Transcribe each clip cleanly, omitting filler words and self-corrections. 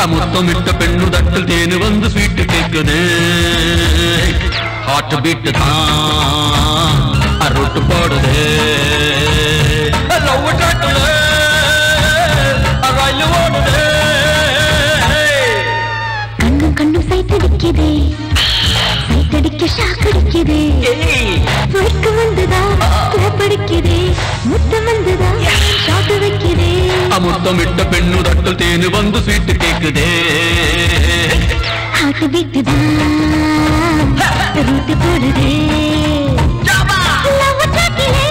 முத்தமிட்ட பெண்ணு தட்டில் தேனு வந்து ஸ்வீட் கேக்குதே ஹார்ட் பீட் தான் அருட்டு போடுதே லவ் ட்ராக்ல ரயில் ஓடுதே கண்ணும் கண்ணும் சைத்தடிக்குதே சைத்தடிக்க ஷாக் அடிக்குதே வெட்கம் வந்துதா படிக்குதே முத்தம் வந்துதா ஷாக் வைக்குதே முத்தமிட்ட பெண்ணு தட்டில் தேனு வந்து ஸ்வீட் கேக்குதே ஹார்ட் பீட் தான் ரூட் போடுதே லவ் ட்ராக்ல ரயில் ஓடுதே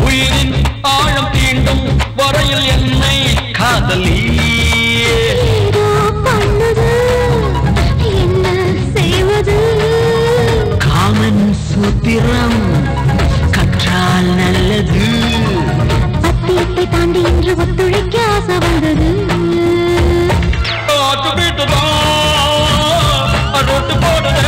உயிரின் ஆழம் தீண்டும் வரையில் என்னை காதலி என்ன செய்வது காமன் சூத்திரம் கற்றால் நல்லது சத்தியத்தை தாண்டி இன்று ஒத்துழைக்க ஆசை வந்தது ரோட்டு போடுது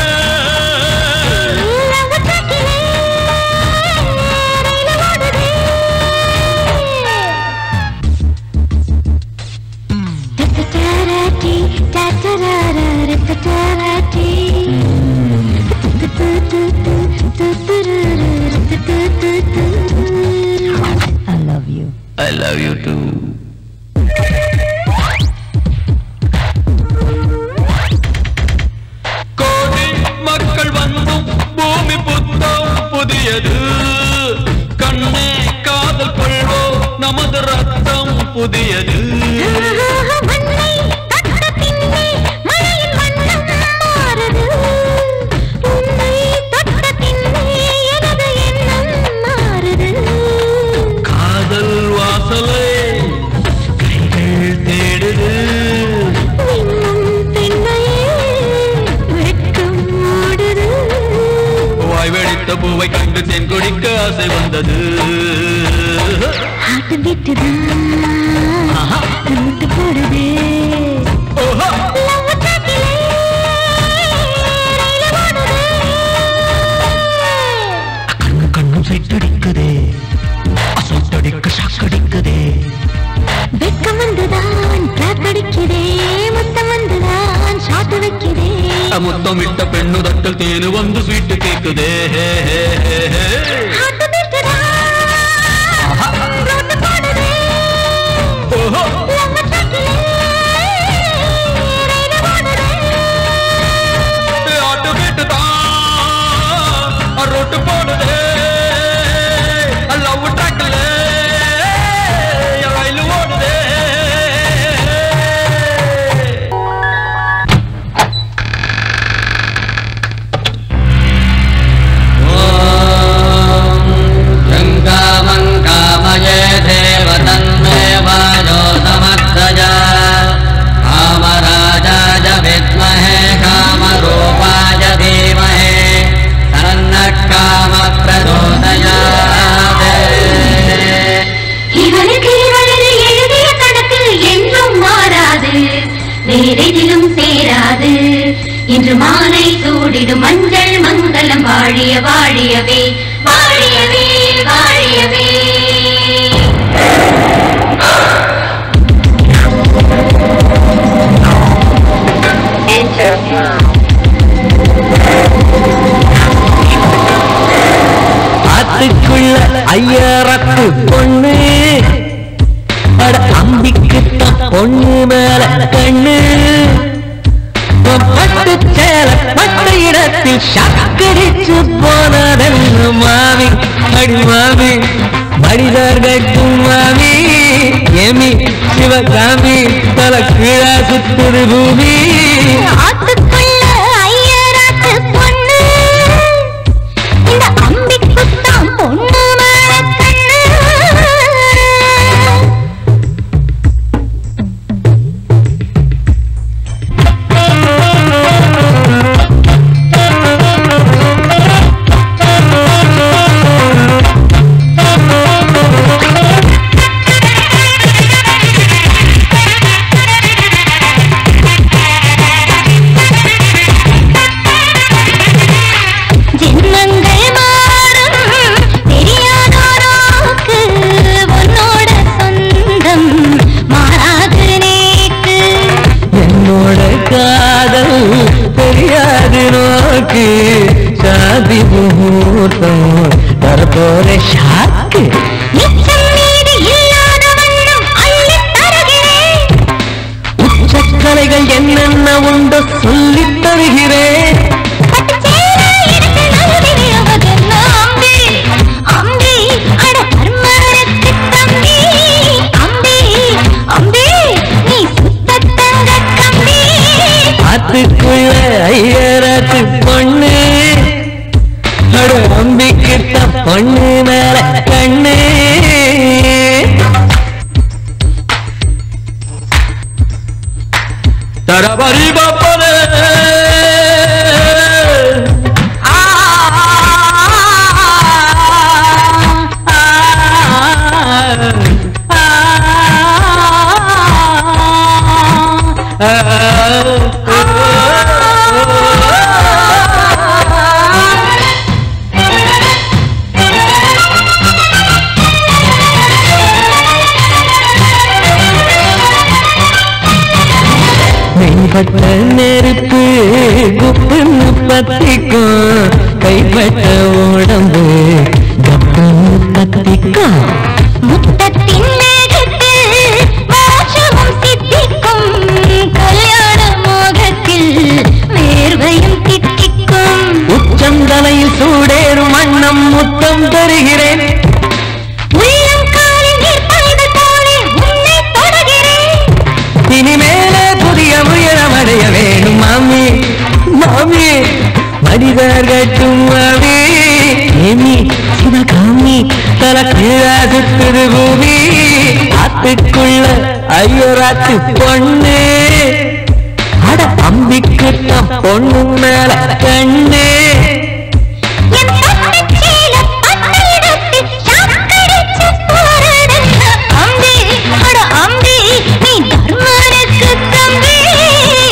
I love you too. கோடி மக்கள் வந்தும் பூமி புத்தம் புதியது கண்ணே காதல் கொள்வோ நமது ரத்தம் புதியது பூவை கண்டு தென் குடிக்க ஆசை வந்தது ஹார்ட் பீட் தான் ரூட் போடுதே லவ் ட்ராக்ல ரயில் ஓடுதே கண்ணும் கண்ணும் சைட்டடிக்குதே அசைட்டடிக்க ஷாக் அடிக்குதே வெட்கம் வந்துதான் கிளாப் அடிக்குதே முத்தம் வந்துதான் ஷாட் வைக்குதே முத்தமிட்ட பெண்ணு தட்டில் தேனு வந்து ஸ்வீட் கேக்குதே ஹார்ட் பீட் தான் ரூட் போடுதே லவ் ட்ராக்ல ரயில் ஓடுதே ஹார்ட் பீட் தான் ரோட்டு போடுதே லவ் ட்ராக்ல ரயில் ஓடுதே இவனுக்கு இவளது எழுதிய கணக்கு என்றும் மாறாது, வேறெதிலும் சேராது. இன்று மாலை சூடிடும் மஞ்சள் மங்களம் வாழிய வாழியவே வாழியவே வாழியவே. ஆத்துக்குள்ள ஐயரத்து பொண்ணு, அட அம்பிக்குத்தான் பொண்ணு மேல கண்ணு. பட்டு சேல பட்ட இடத்தில் சக்கரிச்சு போனதென்ன மாமி, அடி மாமி மனிதர் கட்டும் மாமி. ஏமி சிவகாமி தல கீழா சுத்துது பூமி. ஆத்துக்குள்ள ஐயராத்து பொண்ணு, இந்த அம்பிக்குத்தான் பொண்ணு மேல கண்ணு. சாதி முகூர்த்தம் தரப்போற ஷாக்கு. உச்சக்கலைகள் என்னென்ன உண்டோ சொல்லித் தருகிறேன். ஆத்துக்குள்ள ஐயராத்து பொண்ணு, அட அம்பிக்கிட்ட பொண்ணு மேல கண்ணு. தரபரி பாப்பனே கைப்பட்ட நெருப்பு குப்புன்னு பத்திக்கும், கைப்பட்ட உடம்பு கப்புன்னு பத்திக்கும். முத்தத்தின் மேகத்தில் மோட்சமும் சித்திக்கும், கல்யாண மோகத்தில் வேர்வையும் தித்திக்கும். உச்சம் தலையில் சூடேறும் வண்ணம் முத்தம் தருகிறேன். இனிமேலே புதிய உயரமடைய வேணும் மாமி, மாமி மனிதர் கட்டும் மாமி. ஏமி சிவகாமி தல கீழா சுத்துது பூமி. ஆத்துக்குள்ள ஐயராத்து பொண்ணு, அட அம்பிக்குத்தான் பொண்ணு மேல கண்ணு.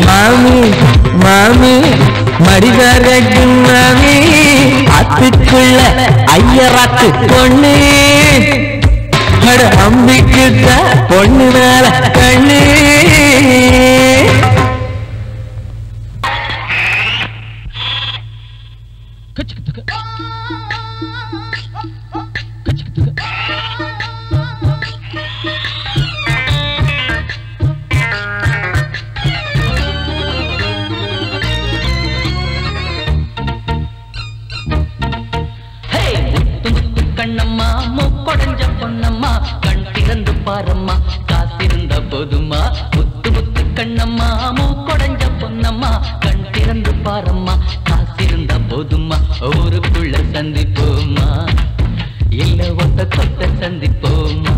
மாமி மாமி மடிதார் கட்டும் மாமி. ஆத்துக்குள்ள ஐயராத்து பொண்ணு, அட அம்பிக்குத்தான் பொண்ணு மேல கண்ணு. கண்ணம்மா முக்கொடைஞ்ச பொன்னம்மா, கண் திறந்து பாரம்மா காத்திருந்த போதுமா. முத்து முத்து கண்ணம்மா முக்கொடைஞ்ச பொன்னம்மா, கண் திறந்து பாரம்மா காத்திருந்த போதுமா. ஊருக்குள்ள சந்திப்போமா, இல்ல ஒத்த கொத்த சந்திப்போமா.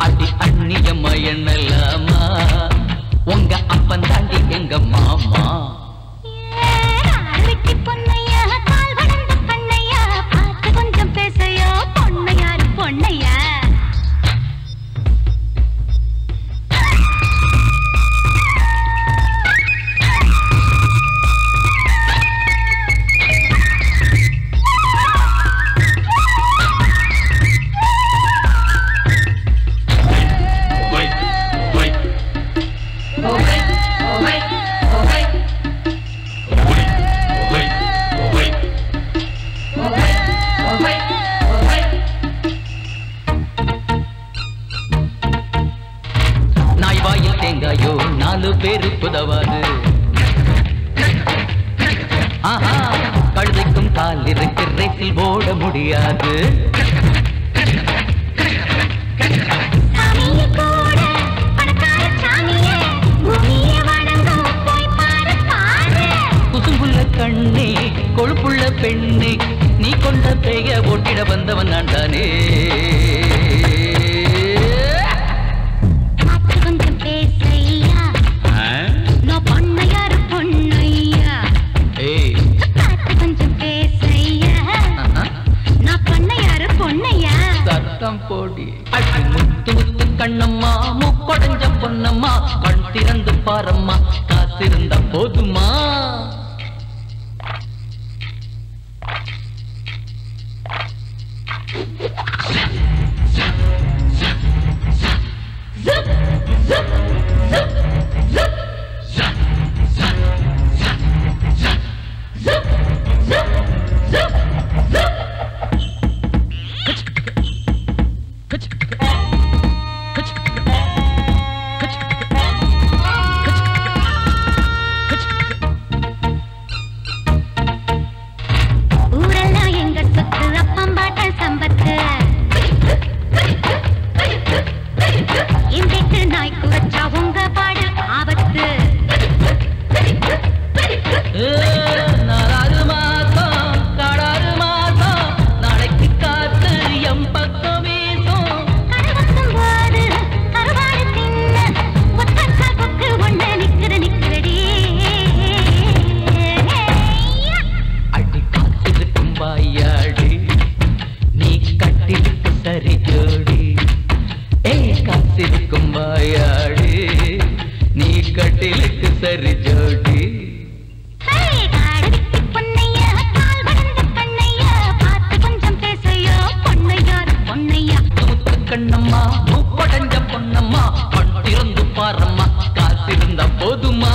அடி அந்நியம்மா எண்ணலாமா, உங்க அப்பன் தாண்டி எங்க மாமா. 4 பேருக்கு உதவாது. ஆஹா, கழுதைக்கும் கால் இருக்கு, ரேசில் ஓட முடியாது. குசும்புள்ள கண்ணே, கொழுப்புள்ள பெண்ணே, நீ கொண்ட பெய ஓட்டிட வந்தவன் நான் தானே. கொஞ்சம் பேசையா, நான் பொண்ணையாரு பொண்ணையா. கொஞ்சம் பேசையா, நான் பொண்ணையாரு பொண்ணையா. சத்தம் போடி அடி முத்து முத்து கண்ணம்மா, முக்கொடைஞ்ச பொன்னம்மா, கண் திறந்து பாரம்மா, காத்திருந்த போதுமா. கண்ணம்மா, முக்கொடைஞ்ச பொன்னம்மா, கண் திறந்து பாரம்மா, காத்திருந்த போதுமா.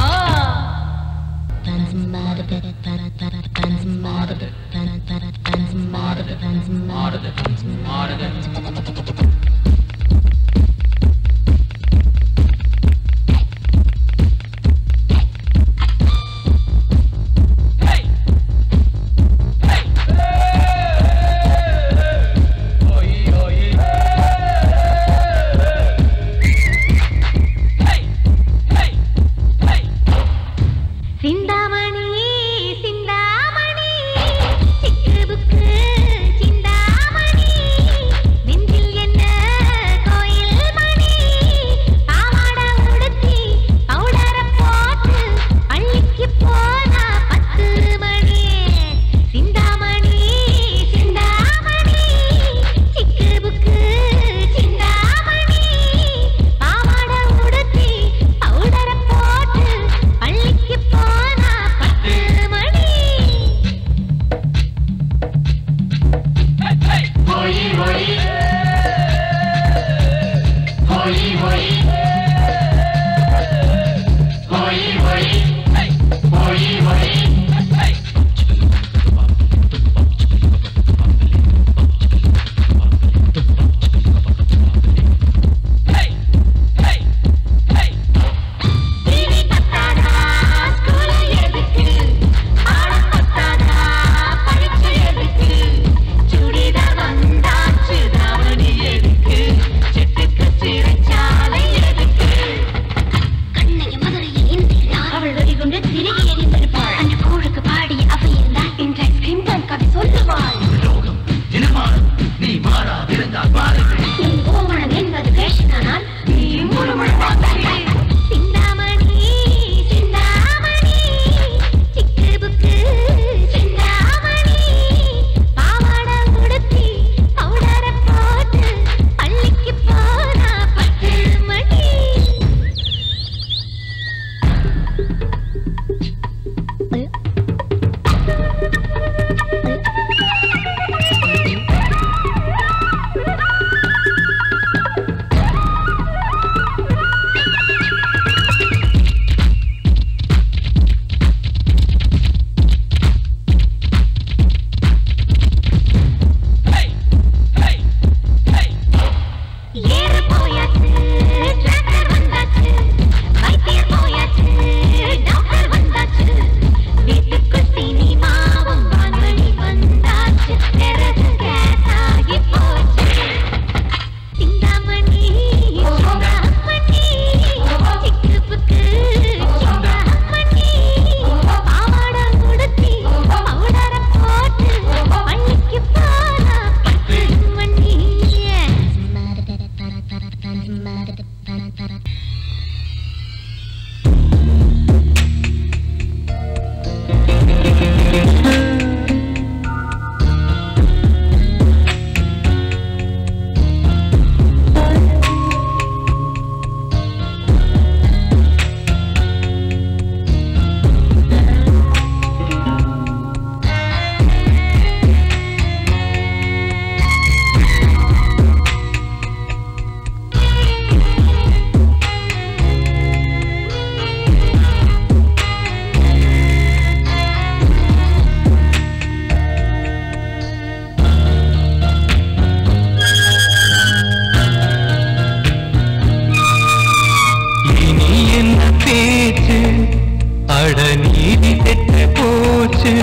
அட நீதி கெட்டு போச்சு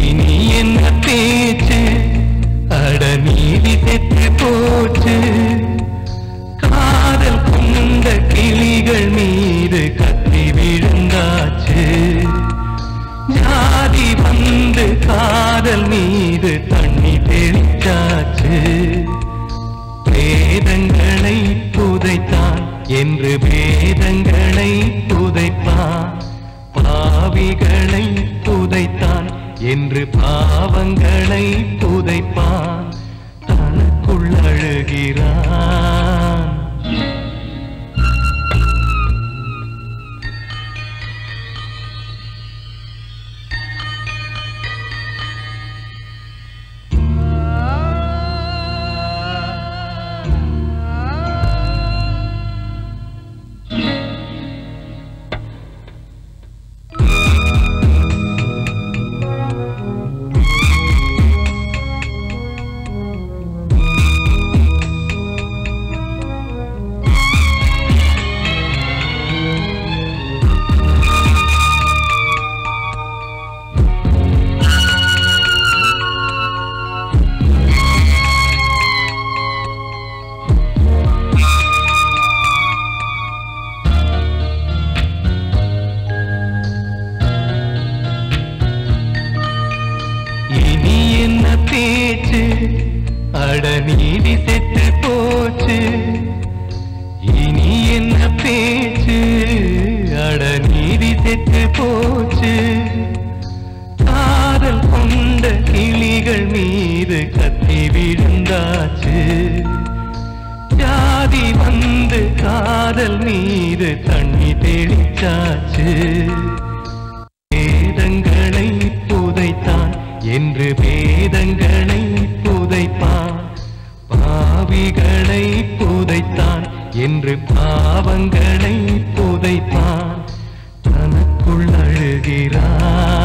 இனி என்ன பேச்சு அட நீதி கெட்டு போச்சு காதல் கொண்ட கிளிகள் மீது கத்தி விழுந்தாச்சு ஜாதி வந்து காதல் மீது தண்ணி தெளிச்சாச்சு வேதங்களை புதைத்தான் என்று வேதங்களை புதைப்பான் பாவிகளை புதைத்தான் என்று பாவங்களை புதைப்பான் தனக்குள் அழுகிறான் அட நீதி செத்து போச்சு இனி என்ன பேச்சு அட நீதி செத்து போச்சு காதல் கொண்ட கிளிகள் மீது கத்தி விழுந்தாச்சு ஜாதி வந்து காதல் மீது தண்ணி தெளிச்சாச்சு வேதங்களை புதைத்தான் என்று வேதங்களை புதைப்பான் பாவிகளை புதைத்தான் என்று பாவங்களை புதைப்பான் தனக்குள் அழுகிறான்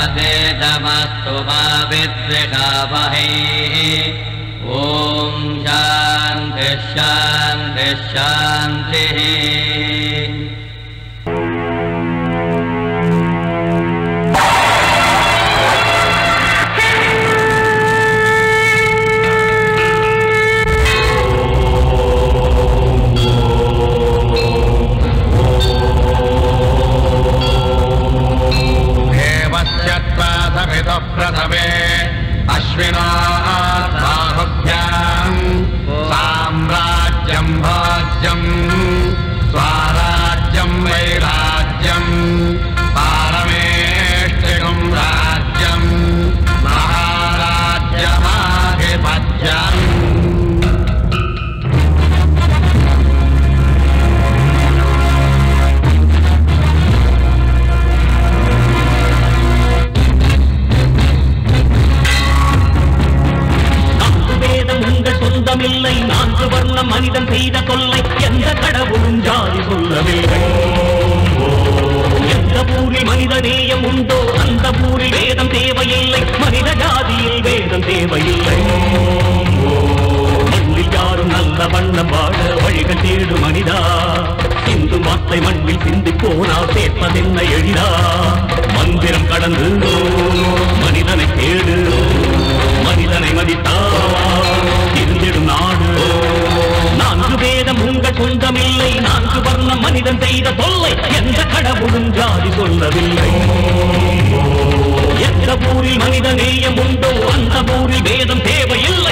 तेजस्विनावतेजमस्तु मा विद्विषावहै ॐ शान्ति शान्ति शान्तिः प्रथमे अश्विनाभ्याम् साम्राज्यम् भाज्यम् சொந்தமில்லை நான்கு வர்ணம் மனிதன் செய்த கொல்லை எந்த கடவுளும் ஜாதி சொல்லவில்லை எந்த ஊரில் மனித நேயம் உண்டோ அந்த ஊரில் வேதம் தேவையில்லை மனித ஜாதியில் வேதம் தேவையில்லை மண்ணில் யாரும் நல்ல வண்ணம் வாழ வழிகள் தேடு மனிதா இந்து வார்த்தை மண்ணில் சிந்தி போனால் சேர்ப்பதென்ன எளிதா மந்திரம் கடந்து மனிதனை தேடு மனிதனை மதித்தால் இருந்திடும் நாடு நான்கு வேதம் உங்கள் சொந்தமில்லை நான்கு வர்ணம் மனிதன் செய்த தொல்லை எந்த கடவுளும் ஜாதி சொல்லவில்லை எந்த ஊரில் மனித நேயம் உண்டோ அந்த ஊரில் வேதம் தேவையில்லை